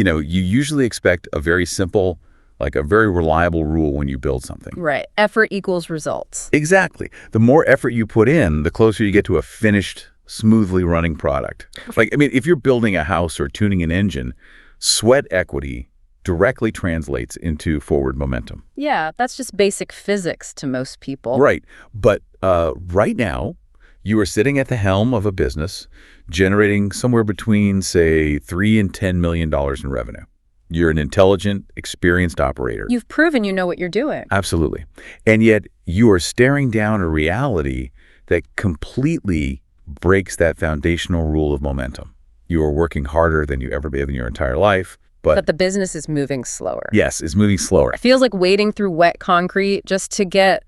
You usually expect a very simple, like a very reliable rule when you build something. Right. Effort equals results. Exactly. The more effort you put in, the closer you get to a finished, smoothly running product. If you're building a house or tuning an engine, sweat equity directly translates into forward momentum. Yeah, that's just basic physics to most people. Right. But right now, you are sitting at the helm of a business generating somewhere between, say, $3 and $10 million in revenue. You're an intelligent, experienced operator. You've proven you know what you're doing. Absolutely. And yet you are staring down a reality that completely breaks that foundational rule of momentum. You are working harder than you ever have in your entire life. But the business is moving slower. Yes, it's moving slower. It feels like wading through wet concrete just to get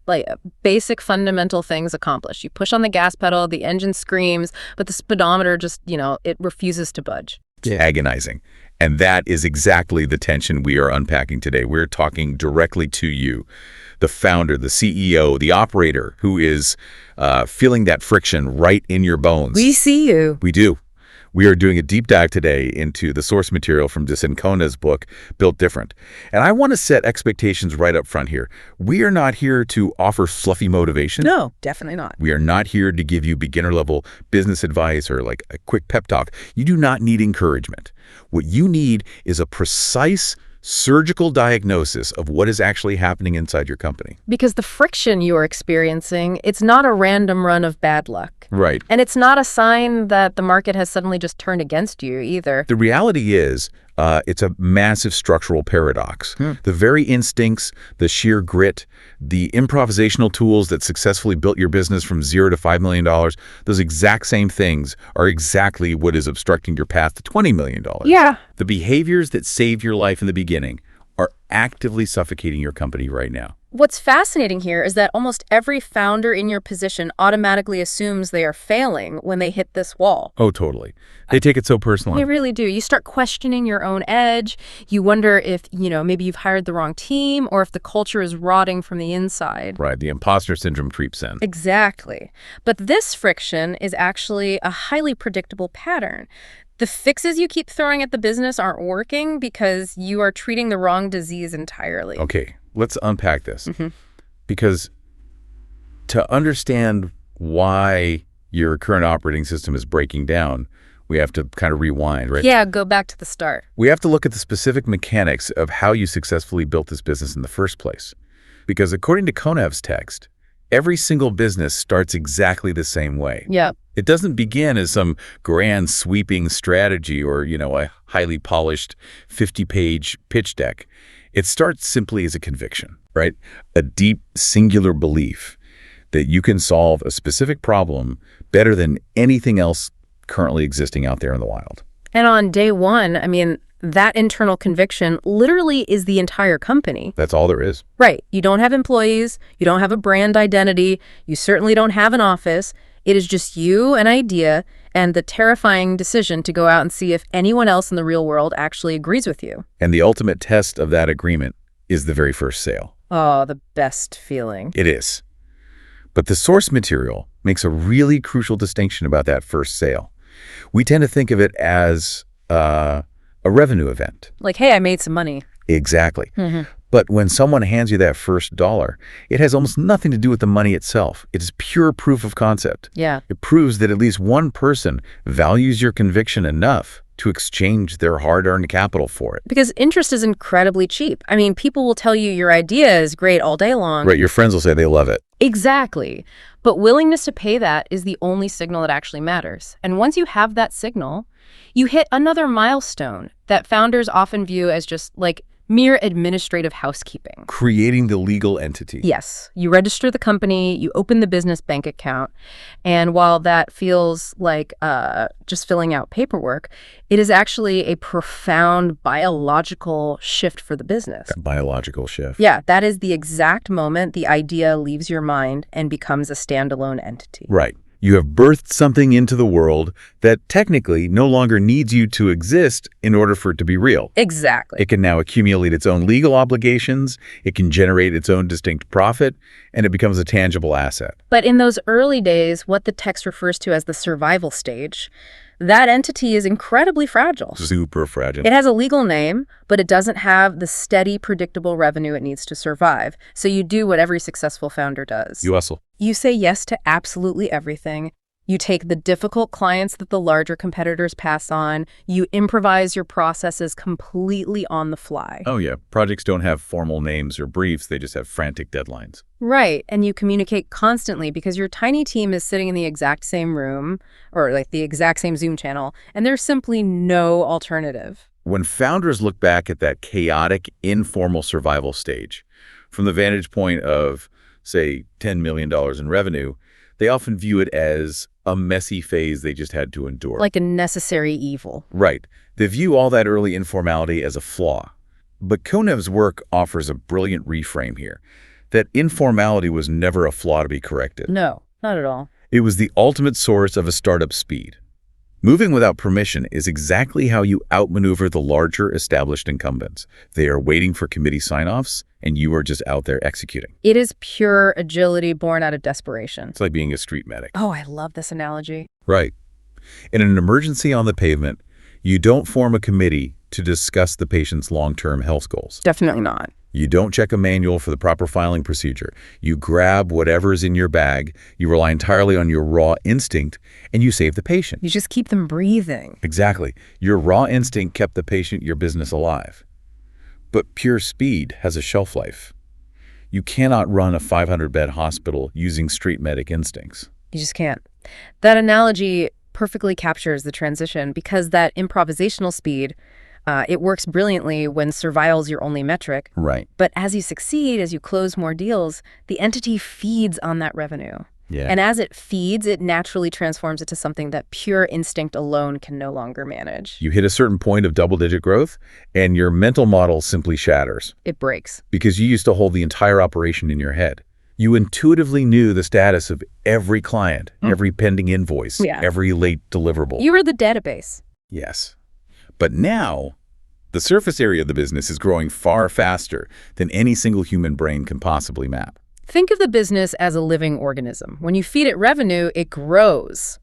basic fundamental things accomplished. You push on the gas pedal, the engine screams, but the speedometer just, it refuses to budge. It's agonizing. And that is exactly the tension we are unpacking today. We're talking directly to you, the founder, the CEO, the operator who is feeling that friction right in your bones. We see you. We do. We are doing a deep dive today into the source material from Disencona's book, Built Different. And I want to set expectations right up front here. We are not here to offer fluffy motivation. No, definitely not. We are not here to give you beginner-level business advice or like a quick pep talk. You do not need encouragement. What you need is a precise surgical diagnosis of what is actually happening inside your company. Because the friction you are experiencing, it's not a random run of bad luck. Right. And it's not a sign that the market has suddenly just turned against you either. The reality is, it's a massive structural paradox. The very instincts, the sheer grit, the improvisational tools that successfully built your business from $0 to $5 million, those exact same things are exactly what is obstructing your path to $20 million. Yeah. The behaviors that saved your life in the beginning are actively suffocating your company right now. What's fascinating here is that almost every founder in your position automatically assumes they are failing when they hit this wall. Oh, totally. They take it so personally. They really do. You start questioning your own edge. You wonder if, maybe you've hired the wrong team or if the culture is rotting from the inside. Right. The imposter syndrome creeps in. Exactly. But this friction is actually a highly predictable pattern. The fixes you keep throwing at the business aren't working because you are treating the wrong disease entirely. Okay, let's unpack this. Because to understand why your current operating system is breaking down, we have to kind of rewind, right? Yeah, go back to the start. We have to look at the specific mechanics of how you successfully built this business in the first place. Because according to Konev's text, every single business starts exactly the same way. Yeah. It doesn't begin as some grand sweeping strategy or, a highly polished 50-page pitch deck. It starts simply as a conviction, right? A deep, singular belief that you can solve a specific problem better than anything else currently existing out there in the wild. And on day one, that internal conviction literally is the entire company. That's all there is. Right. You don't have employees. You don't have a brand identity. You certainly don't have an office. It is just you, an idea, and the terrifying decision to go out and see if anyone else in the real world actually agrees with you. And the ultimate test of that agreement is the very first sale. Oh, the best feeling. It is. But the source material makes a really crucial distinction about that first sale. We tend to think of it as a revenue event. Like, hey, I made some money. Exactly. But when someone hands you that first dollar, it has almost nothing to do with the money itself. It is pure proof of concept. Yeah. It proves that at least one person values your conviction enough to exchange their hard-earned capital for it. Because interest is incredibly cheap. People will tell you your idea is great all day long. Right, your friends will say they love it. Exactly. But willingness to pay that is the only signal that actually matters. And once you have that signal, you hit another milestone that founders often view as just like mere administrative housekeeping. Creating the legal entity. Yes. You register the company, you open the business bank account, and while that feels like just filling out paperwork, it is actually a profound biological shift for the business. A biological shift. Yeah, that is the exact moment the idea leaves your mind and becomes a standalone entity. Right. You have birthed something into the world that technically no longer needs you to exist in order for it to be real. Exactly. It can now accumulate its own legal obligations, it can generate its own distinct profit, and it becomes a tangible asset. But in those early days, what the text refers to as the survival stage, that entity is incredibly fragile. Super fragile. It has a legal name, but it doesn't have the steady, predictable revenue it needs to survive. So you do what every successful founder does. You hustle. You say yes to absolutely everything. You take the difficult clients that the larger competitors pass on. You improvise your processes completely on the fly. Oh, yeah. Projects don't have formal names or briefs. They just have frantic deadlines. Right. And you communicate constantly because your tiny team is sitting in the exact same room or like the exact same Zoom channel, and there's simply no alternative. When founders look back at that chaotic, informal survival stage, from the vantage point of, say, $10 million in revenue, they often view it as a messy phase they just had to endure. Like a necessary evil. Right. They view all that early informality as a flaw. But Konev's work offers a brilliant reframe here, that informality was never a flaw to be corrected. No, not at all. It was the ultimate source of a startup speed. Moving without permission is exactly how you outmaneuver the larger established incumbents. They are waiting for committee sign-offs, and you are just out there executing. It is pure agility born out of desperation. It's like being a street medic. Oh, I love this analogy. Right. In an emergency on the pavement, you don't form a committee to discuss the patient's long-term health goals. Definitely not. You don't check a manual for the proper filing procedure. You grab whatever's in your bag, you rely entirely on your raw instinct, and you save the patient. You just keep them breathing. Exactly. Your raw instinct kept the patient, your business alive. But pure speed has a shelf life. You cannot run a 500-bed hospital using street medic instincts. You just can't. That analogy perfectly captures the transition because that improvisational speed, it works brilliantly when survival's your only metric. Right. But as you succeed, as you close more deals, the entity feeds on that revenue. Yeah. And as it feeds, it naturally transforms it to something that pure instinct alone can no longer manage. You hit a certain point of double-digit growth, and your mental model simply shatters. It breaks. Because you used to hold the entire operation in your head. You intuitively knew the status of every client, every pending invoice, every late deliverable. You were the database. Yes. But now, the surface area of the business is growing far faster than any single human brain can possibly map. Think of the business as a living organism. When you feed it revenue, it grows.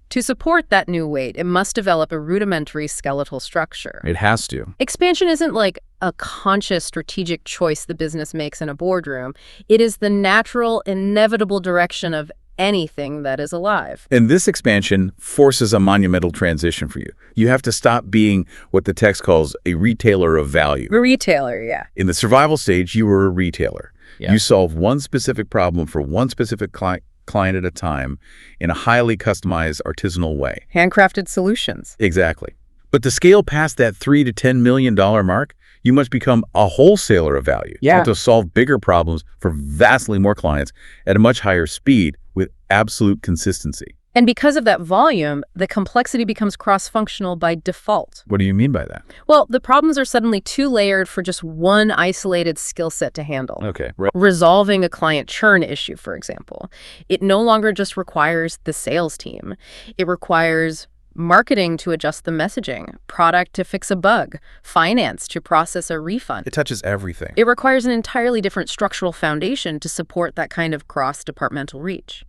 To support that new weight, it must develop a rudimentary skeletal structure. It has to. Expansion isn't like a conscious strategic choice the business makes in a boardroom. It is the natural, inevitable direction of anything that is alive. And this expansion forces a monumental transition for you. You have to stop being what the text calls a retailer of value. A retailer, yeah. In the survival stage, you were a retailer. Yeah. You solve one specific problem for one specific client at a time in a highly customized artisanal way. Handcrafted solutions. Exactly. But to scale past that $3 to $10 million mark, you must become a wholesaler of value. Yeah. You have to solve bigger problems for vastly more clients at a much higher speed with absolute consistency. And because of that volume, the complexity becomes cross-functional by default. What do you mean by that? Well, the problems are suddenly too layered for just one isolated skill set to handle. Okay, right. Resolving a client churn issue, for example. It no longer just requires the sales team. It requires marketing to adjust the messaging, product to fix a bug, finance to process a refund. It touches everything. It requires an entirely different structural foundation to support that kind of cross-departmental reach.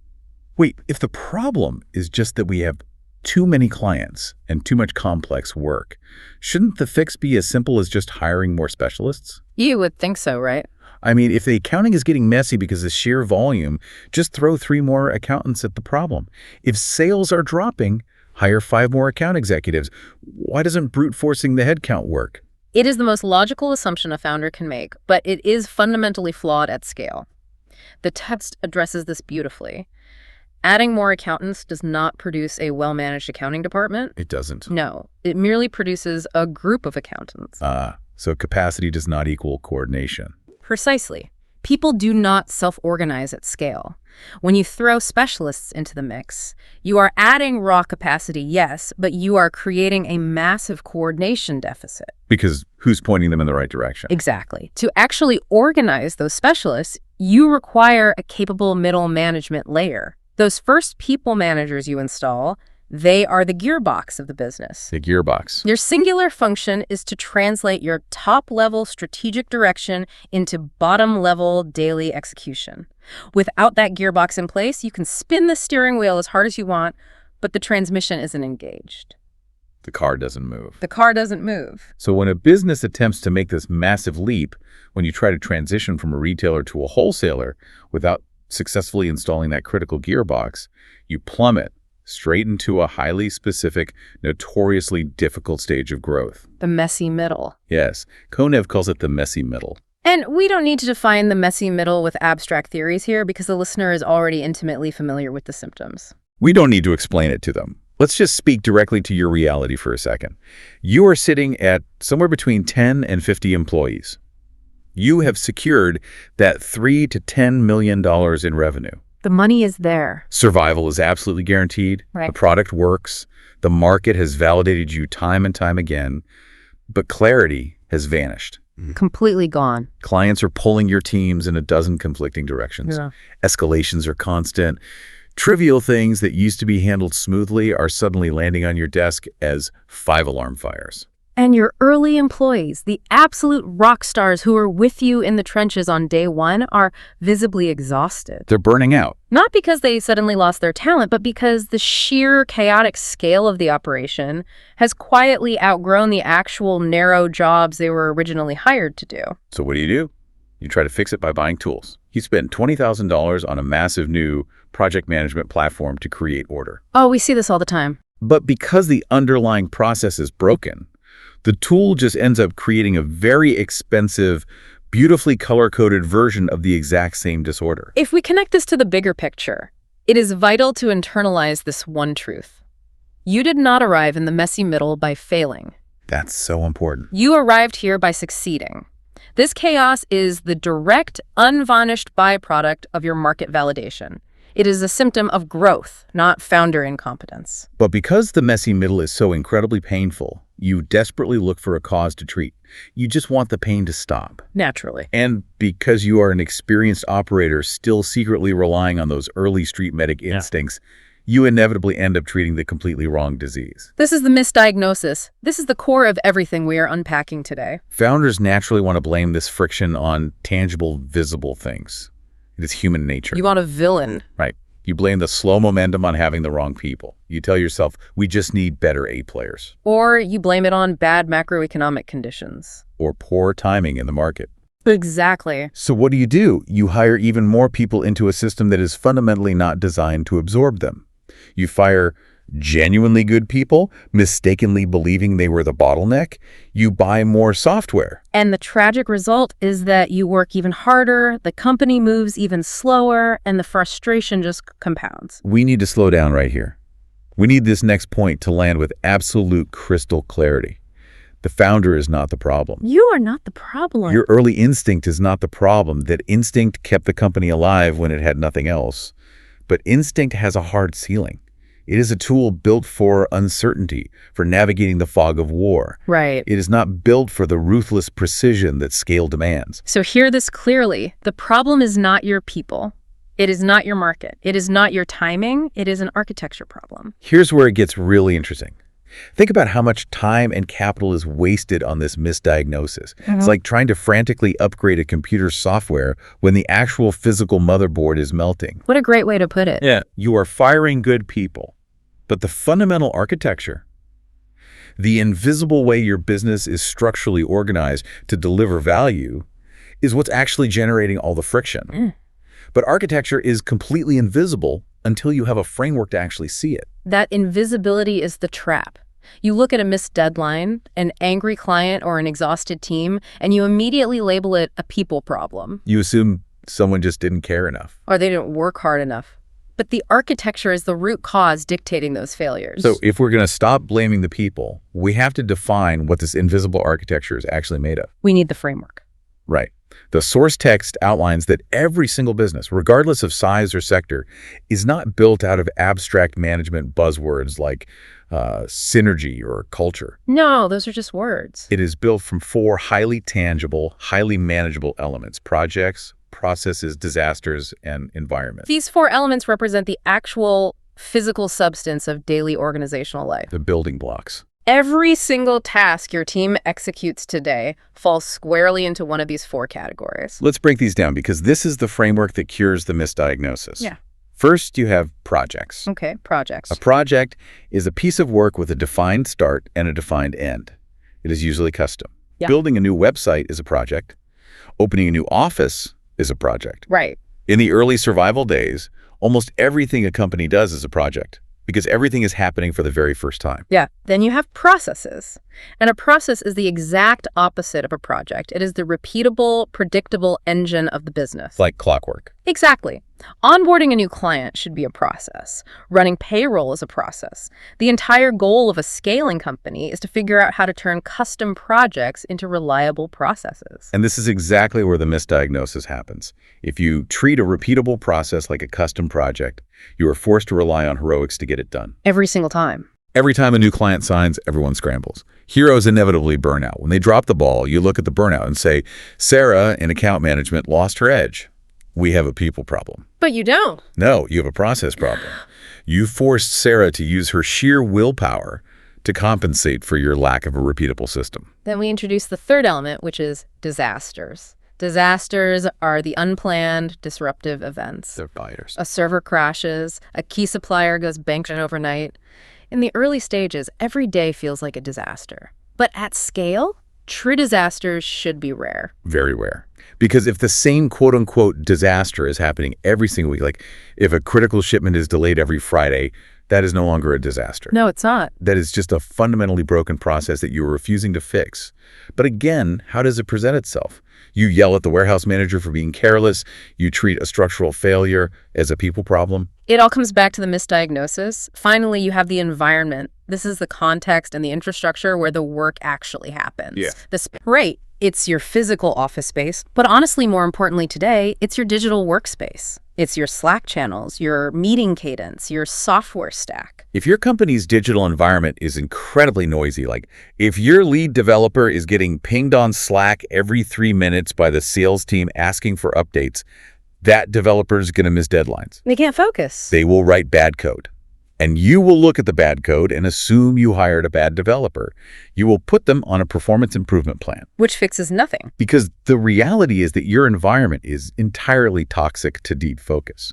Wait, if the problem is just that we have too many clients and too much complex work, shouldn't the fix be as simple as just hiring more specialists? You would think so, right? I mean, if the accounting is getting messy because of sheer volume, just throw 3 more accountants at the problem. If sales are dropping, hire 5 more account executives. Why doesn't brute forcing the headcount work? It is the most logical assumption a founder can make, but it is fundamentally flawed at scale. The text addresses this beautifully. Adding more accountants does not produce a well-managed accounting department. It doesn't. No, it merely produces a group of accountants. So capacity does not equal coordination. Precisely. People do not self-organize at scale. When you throw specialists into the mix, you are adding raw capacity, yes, but you are creating a massive coordination deficit. Because who's pointing them in the right direction? Exactly. To actually organize those specialists, you require a capable middle management layer. Those first people managers you install, they are the gearbox of the business. The gearbox. Their singular function is to translate your top-level strategic direction into bottom-level daily execution. Without that gearbox in place, you can spin the steering wheel as hard as you want, but the transmission isn't engaged. The car doesn't move. The car doesn't move. So when a business attempts to make this massive leap, when you try to transition from a retailer to a wholesaler without successfully installing that critical gearbox, you plummet straight into a highly specific, notoriously difficult stage of growth. The messy middle. Yes, Konev calls it the messy middle. And we don't need to define the messy middle with abstract theories here because the listener is already intimately familiar with the symptoms. We don't need to explain it to them. Let's just speak directly to your reality for a second. You are sitting at somewhere between 10 and 50 employees. You have secured that $3 to $10 million in revenue. The money is there. Survival is absolutely guaranteed. Right. The product works. The market has validated you time and time again. But clarity has vanished. Completely gone. Clients are pulling your teams in a dozen conflicting directions. Yeah. Escalations are constant. Trivial things that used to be handled smoothly are suddenly landing on your desk as 5 alarm fires. And your early employees, the absolute rock stars who are with you in the trenches on day one, are visibly exhausted. They're burning out. Not because they suddenly lost their talent, but because the sheer chaotic scale of the operation has quietly outgrown the actual narrow jobs they were originally hired to do. So what do? You try to fix it by buying tools. You spend $20,000 on a massive new project management platform to create order. Oh, we see this all the time. But because the underlying process is broken, the tool just ends up creating a very expensive, beautifully color-coded version of the exact same disorder. If we connect this to the bigger picture, it is vital to internalize this one truth. You did not arrive in the messy middle by failing. That's so important. You arrived here by succeeding. This chaos is the direct, unvarnished byproduct of your market validation. It is a symptom of growth, not founder incompetence. But because the messy middle is so incredibly painful, you desperately look for a cause to treat. You just want the pain to stop. Naturally. And because you are an experienced operator still secretly relying on those early street medic instincts, you inevitably end up treating the completely wrong disease. This is the misdiagnosis. This is the core of everything we are unpacking today. Founders naturally want to blame this friction on tangible, visible things. It is human nature. You want a villain. Right. You blame the slow momentum on having the wrong people. You tell yourself, we just need better A players. Or you blame it on bad macroeconomic conditions. Or poor timing in the market. Exactly. So what do? You hire even more people into a system that is fundamentally not designed to absorb them. You fire genuinely good people, mistakenly believing they were the bottleneck. You buy more software. And the tragic result is that you work even harder, the company moves even slower, and the frustration just compounds. We need to slow down right here. We need this next point to land with absolute crystal clarity. The founder is not the problem. You are not the problem. Your early instinct is not the problem. That instinct kept the company alive when it had nothing else. But instinct has a hard ceiling. It is a tool built for uncertainty, for navigating the fog of war. Right. It is not built for the ruthless precision that scale demands. So hear this clearly. The problem is not your people. It is not your market. It is not your timing. It is an architecture problem. Here's where it gets really interesting. Think about how much time and capital is wasted on this misdiagnosis. It's like trying to frantically upgrade a computer's software when the actual physical motherboard is melting. What a great way to put it. Yeah, you are firing good people, but the fundamental architecture, the invisible way your business is structurally organized to deliver value, is what's actually generating all the friction. But architecture is completely invisible until you have a framework to actually see it. That invisibility is the trap. You look at a missed deadline, an angry client, or an exhausted team, and you immediately label it a people problem. You assume someone just didn't care enough. Or they didn't work hard enough. But the architecture is the root cause dictating those failures. So if we're going to stop blaming the people, we have to define what this invisible architecture is actually made of. We need the framework. Right. The source text outlines that every single business, regardless of size or sector, is not built out of abstract management buzzwords like synergy or culture. No, those are just words. It is built from 4 highly tangible, highly manageable elements: projects, processes, disasters, and environment. These 4 elements represent the actual physical substance of daily organizational life. The building blocks. Every single task your team executes today falls squarely into one of these 4 categories. Let's break these down because this is the framework that cures the misdiagnosis. Yeah. First, you have projects. Okay, projects. A project is a piece of work with a defined start and a defined end. It is usually custom. Yeah. Building a new website is a project. Opening a new office is a project. Right. In the early survival days, almost everything a company does is a project because everything is happening for the very first time. Yeah. Then you have processes. And a process is the exact opposite of a project. It is the repeatable, predictable engine of the business. Like clockwork. Exactly. Onboarding a new client should be a process. Running payroll is a process. The entire goal of a scaling company is to figure out how to turn custom projects into reliable processes. And this is exactly where the misdiagnosis happens. If you treat a repeatable process like a custom project, you are forced to rely on heroics to get it done. Every single time. Every time a new client signs, everyone scrambles. Heroes inevitably burn out. When they drop the ball, you look at the burnout and say, Sarah in account management lost her edge. We have a people problem. But you don't. No, you have a process problem. You forced Sarah to use her sheer willpower to compensate for your lack of a repeatable system. Then we introduce the third element, which is disasters. Disasters are the unplanned, disruptive events. They're failures. A server crashes, a key supplier goes bankrupt overnight. In the early stages, every day feels like a disaster. But at scale, true disasters should be rare. Very rare. Because if the same quote-unquote disaster is happening every single week, like if a critical shipment is delayed every Friday, that is no longer a disaster. No, it's not. That is just a fundamentally broken process that you are refusing to fix. But again, how does it present itself? You yell at the warehouse manager for being careless. You treat a structural failure as a people problem. It all comes back to the misdiagnosis. Finally, you have the environment. This is the context and the infrastructure where the work actually happens. Yeah. Right. It's your physical office space, but honestly, more importantly today, it's your digital workspace. It's your Slack channels, your meeting cadence, your software stack. If your company's digital environment is incredibly noisy, like if your lead developer is getting pinged on Slack every 3 minutes by the sales team asking for updates, that developer is going to miss deadlines. They can't focus. They will write bad code. And you will look at the bad code and assume you hired a bad developer. You will put them on a performance improvement plan. Which fixes nothing. Because the reality is that your environment is entirely toxic to deep focus.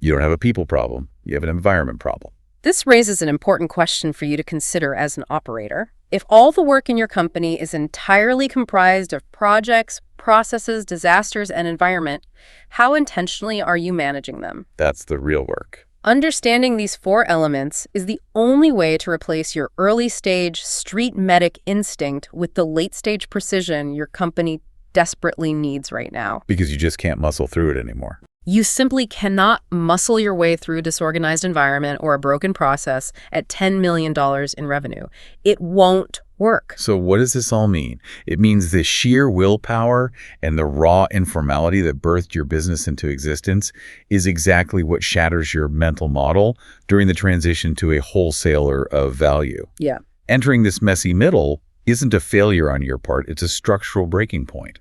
You don't have a people problem. You have an environment problem. This raises an important question for you to consider as an operator. If all the work in your company is entirely comprised of projects, processes, disasters, and environment, how intentionally are you managing them? That's the real work. Understanding these 4 elements is the only way to replace your early-stage street medic instinct with the late-stage precision your company desperately needs right now. Because you just can't muscle through it anymore. You simply cannot muscle your way through a disorganized environment or a broken process at $10 million in revenue. It won't work. So what does this all mean? It means the sheer willpower and the raw informality that birthed your business into existence is exactly what shatters your mental model during the transition to a wholesaler of value. Yeah. Entering this messy middle isn't a failure on your part, it's a structural breaking point.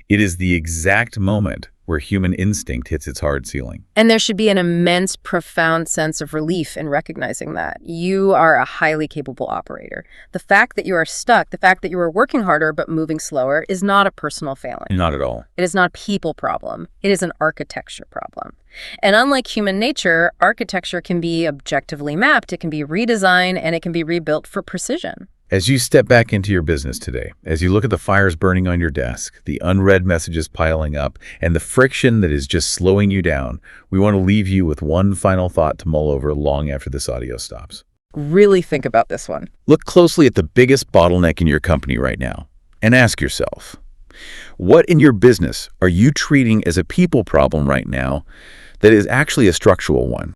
It is the exact moment where human instinct hits its hard ceiling. And there should be an immense, profound sense of relief in recognizing that. You are a highly capable operator. The fact that you are stuck, the fact that you are working harder but moving slower is not a personal failing. Not at all. It is not a people problem. It is an architecture problem. And unlike human nature, architecture can be objectively mapped, it can be redesigned, and it can be rebuilt for precision. As you step back into your business today, as you look at the fires burning on your desk, the unread messages piling up, and the friction that is just slowing you down, we want to leave you with one final thought to mull over long after this audio stops. Really think about this one. Look closely at the biggest bottleneck in your company right now and ask yourself, what in your business are you treating as a people problem right now that is actually a structural one?